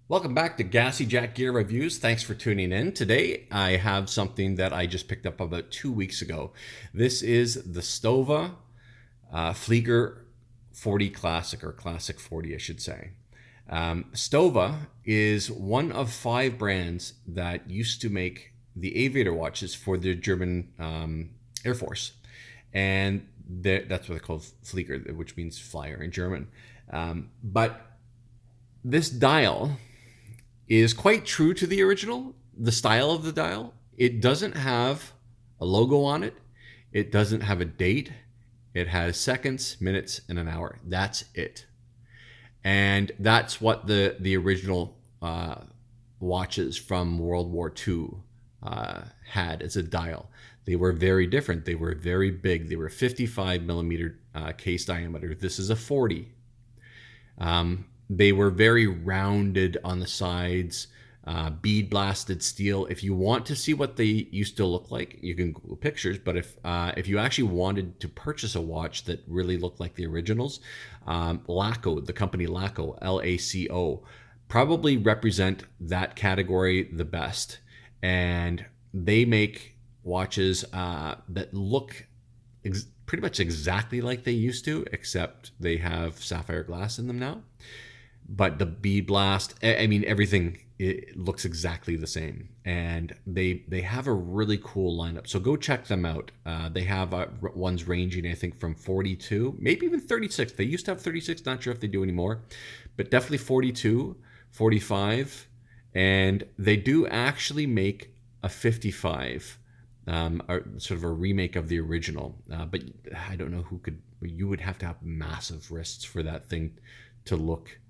Welcome back to Gassy Jack Gear Reviews. Thanks for tuning in. Today I have something that I just picked up about 2 weeks ago. This is the Stowa Flieger 40 Classic, or Classic 40, I should say. Stowa is one of 5 brands that used to make the aviator watches for the German Air Force. And that's what they call Flieger, which means flyer in German. But this dial is quite true to the original, the style of the dial. It doesn't have a logo on it. It doesn't have a date. It has seconds, minutes, and an hour. That's it. And that's what the original watches from World War II had as a dial. They were very different. They were very big. They were 55 millimeter case diameter. This is a 40. They were very rounded on the sides, bead blasted steel. If you want to see what they used to look like, you can Google pictures. But if you actually wanted to purchase a watch that really looked like the originals, Laco, the company Laco, Laco, probably represent that category the best. And they make watches that look pretty much exactly like they used to, except they have sapphire glass in them now. But the bead blast, I mean, everything, it looks exactly the same. And they have a really cool lineup. So go check them out. They have ones ranging, I think, from 42, maybe even 36. They used to have 36, not sure if they do anymore, but definitely 42, 45. And they do actually make a 55, sort of a remake of the original. But I don't know you would have to have massive wrists for that thing to look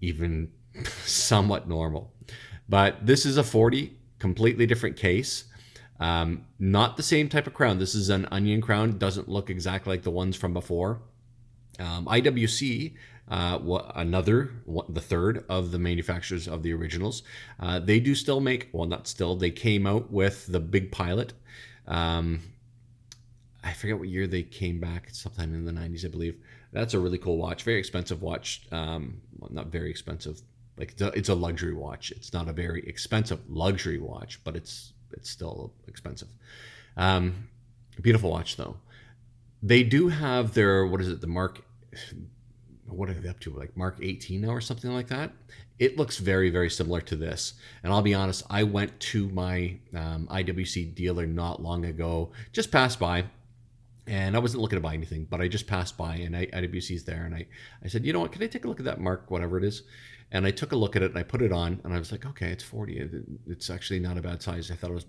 even somewhat normal. But this is a 40, completely different case. Not the same type of crown. This is an onion crown. Doesn't look exactly like the ones from before. IWC, the third of the manufacturers of the originals, they do still make, well, not still, they came out with the Big Pilot. I forget what year they came back, sometime in the 90s, I believe. That's a really cool watch, very expensive watch. Well, not very expensive, like it's a luxury watch. It's not a very expensive luxury watch, but it's still expensive. Beautiful watch though. They do have their, what is it, the Mark, what are they up to, like Mark 18 now or something like that. It looks very, very similar to this. And I'll be honest, I went to my IWC dealer not long ago, just passed by, and I wasn't looking to buy anything, but I just passed by, and IWC's there, and I said, you know what, can I take a look at that Mark, whatever it is? And I took a look at it, and I put it on, and I was like, okay, it's 40. It's actually not a bad size. I thought it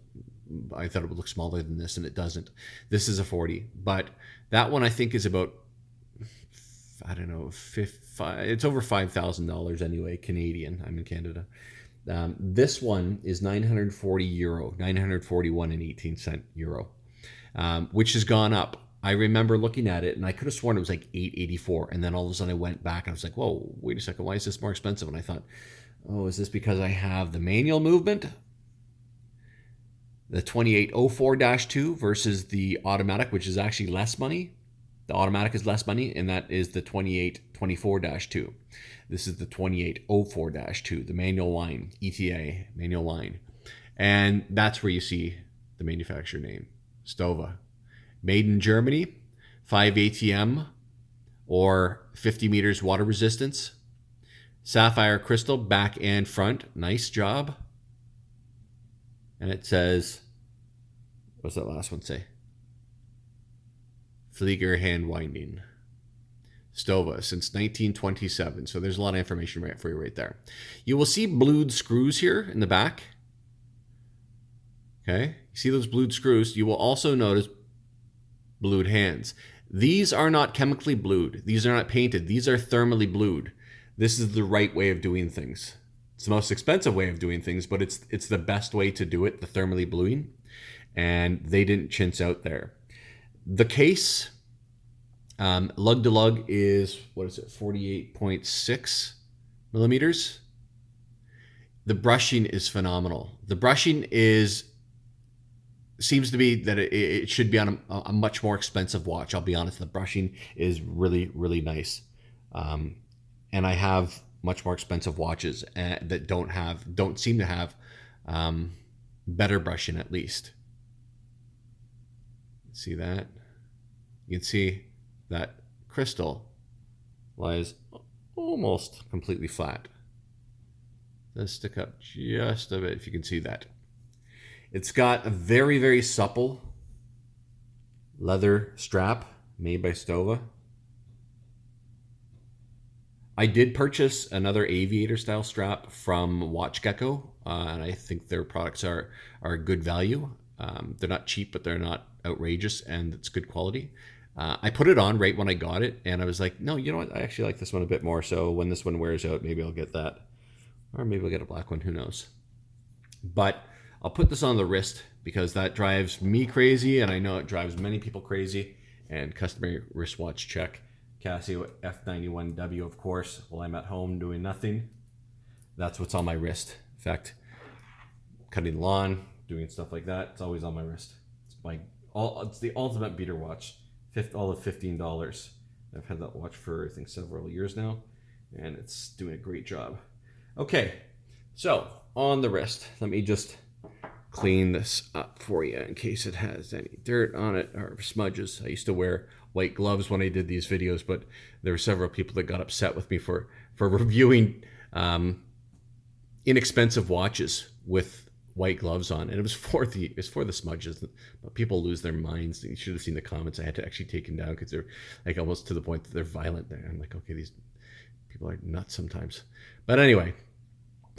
would look smaller than this, and it doesn't. This is a 40, but that one I think is about, I don't know, it's over $5,000 anyway, Canadian. I'm in Canada. This one is €940, 941 and 18 cent euro, which has gone up. I remember looking at it, and I could have sworn it was like $884, and then all of a sudden I went back and I was like, whoa, wait a second, why is this more expensive? And I thought, oh, is this because I have the manual movement, the 2804-2 versus the automatic, which is actually less money? The automatic is less money, and that is the 2824-2. This is the 2804-2, the manual line, ETA, manual line. And that's where you see the manufacturer name, Stowa. Made in Germany, 5 ATM or 50 meters water resistance. Sapphire crystal, back and front. Nice job. And it says, what's that last one say? Flieger hand winding. Stowa since 1927. So there's a lot of information right for you right there. You will see blued screws here in the back. Okay, you see those blued screws. You will also notice blued hands. These are not chemically blued. These are not painted. These are thermally blued. This is the right way of doing things. It's the most expensive way of doing things, but it's the best way to do it, the thermally bluing. And they didn't chintz out there. The case, lug to lug, is, what is it, 48.6 millimeters. The brushing is phenomenal. The brushing seems to be that it should be on a much more expensive watch. I'll be honest, the brushing is really, really nice. And I have much more expensive watches that don't seem to have better brushing at least. See that? You can see that crystal lies almost completely flat. It does stick up just a bit, if you can see that. It's got a very, very supple leather strap made by Stowa. I did purchase another aviator style strap from Watch Gecko, and I think their products are good value. They're not cheap, but they're not outrageous, and it's good quality. I put it on right when I got it, and I was like, no, you know what? I actually like this one a bit more. So when this one wears out, maybe I'll get that, or maybe I'll get a black one. Who knows? But I'll put this on the wrist because that drives me crazy, and I know it drives many people crazy. And customary wristwatch check. Casio F91W, of course, while I'm at home doing nothing. That's what's on my wrist. In fact, cutting lawn, doing stuff like that, it's always on my wrist. It's the ultimate beater watch. All of $15. I've had that watch for, I think, several years now, and it's doing a great job. Okay, so on the wrist, let me just clean this up for you in case it has any dirt on it or smudges. I used to wear white gloves when I did these videos, but there were several people that got upset with me for reviewing inexpensive watches with white gloves on, and it was for the smudges. But people lose their minds. You should have seen the comments. I had to actually take them down because they're like almost to the point that they're violent. I'm like, okay, these people are nuts sometimes. But anyway,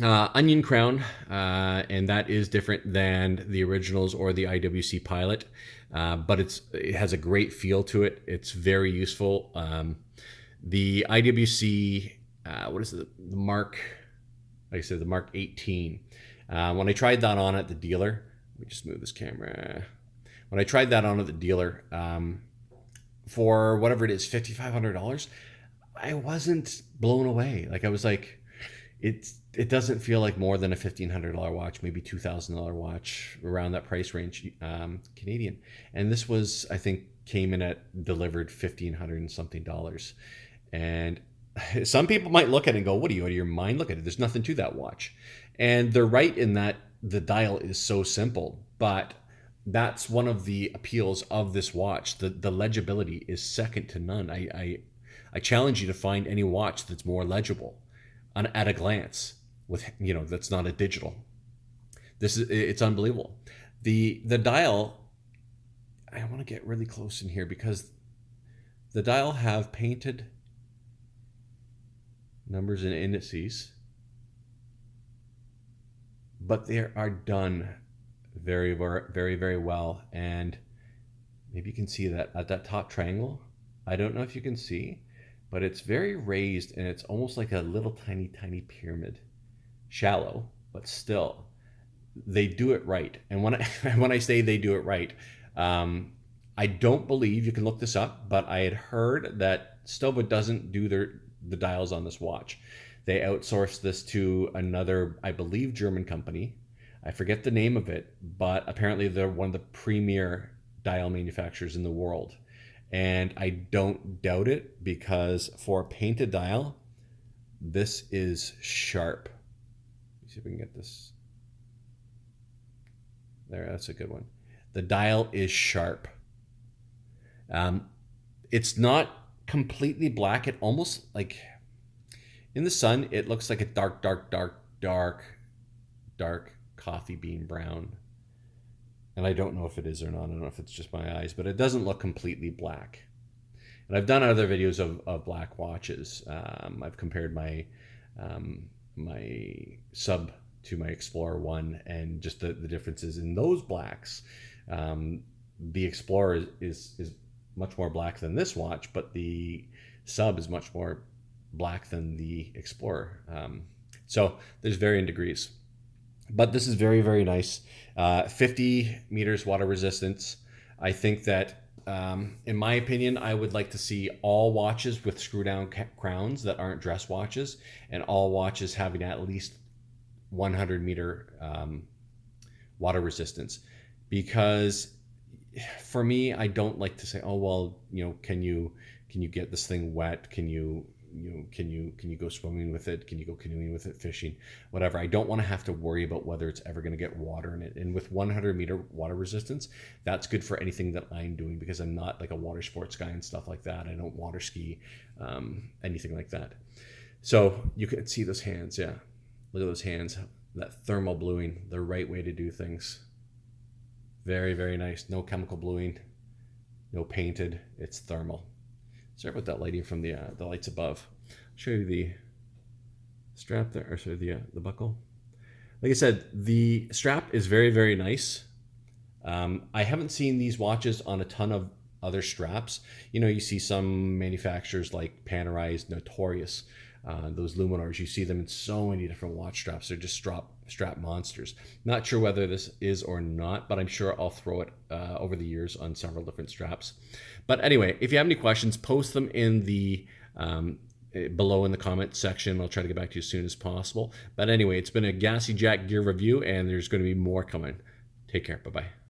onion crown, and that is different than the originals or the IWC Pilot, but it has a great feel to it. It's very useful. The IWC, what is it? The Mark, like I said, the Mark 18. When I tried that on at the dealer, let me just move this camera. When I tried that on at the dealer, for whatever it is, $5,500, I wasn't blown away. Like I was like, it doesn't feel like more than a $1,500 watch, maybe $2,000 watch, around that price range, Canadian. And this was, I think, came in at delivered $1,500 and something. And some people might look at it and go, what are you out of your mind? Look at it. There's nothing to that watch. And they're right in that the dial is so simple, but that's one of the appeals of this watch. The legibility is second to none. I challenge you to find any watch that's more legible at a glance with, that's not a digital. It's unbelievable. The dial, I want to get really close in here because the dial have painted numbers and indices, but they are done very, very, very well. And maybe you can see that at that top triangle. I don't know if you can see, but it's very raised and it's almost like a little tiny pyramid. Shallow, but still, they do it right. And when I say they do it right, I don't believe, you can look this up, but I had heard that Stowa doesn't do the dials on this watch. They outsource this to another, I believe, German company. I forget the name of it, but apparently they're one of the premier dial manufacturers in the world. And I don't doubt it, because for a painted dial, this is sharp. Let's see if we can get this. There, that's a good one. The dial is sharp. It's not completely black. It almost, like, in the sun, it looks like a dark coffee bean brown. And I don't know if it is or not. I don't know if it's just my eyes, but it doesn't look completely black. And I've done other videos of black watches. I've compared my Sub to my Explorer 1, and just the differences in those blacks. The Explorer is much more black than this watch, but the Sub is much more black than the Explorer. So there's varying degrees. But this is very, very nice. 50 meters water resistance. I think that, in my opinion, I would like to see all watches with screw down crowns that aren't dress watches, and all watches having at least 100 meter water resistance. Because for me, I don't like to say, oh, well, can you get this thing wet? Can you can you go swimming with it? Can you go canoeing with it, fishing, whatever. I don't want to have to worry about whether it's ever going to get water in it. And with 100-meter water resistance, that's good for anything that I'm doing, because I'm not like a water sports guy and stuff like that. I don't water ski, anything like that. So you can see those hands. Yeah, look at those hands. That thermal bluing, the right way to do things. Very, very nice. No chemical bluing, no painted. It's thermal. Sorry about that lighting from the lights above. I'll show you the strap there, or sorry, the buckle. Like I said, the strap is very, very nice. I haven't seen these watches on a ton of other straps. You see some manufacturers like Panerai, notorious. Those Luminars, you see them in so many different watch straps. They're just strap monsters. Not sure whether this is or not, but I'm sure I'll throw it over the years on several different straps. But anyway, if you have any questions, post them in the below in the comment section. I'll try to get back to you as soon as possible. But anyway, it's been a Gassy Jack gear review, and there's going to be more coming. Take care. Bye-bye.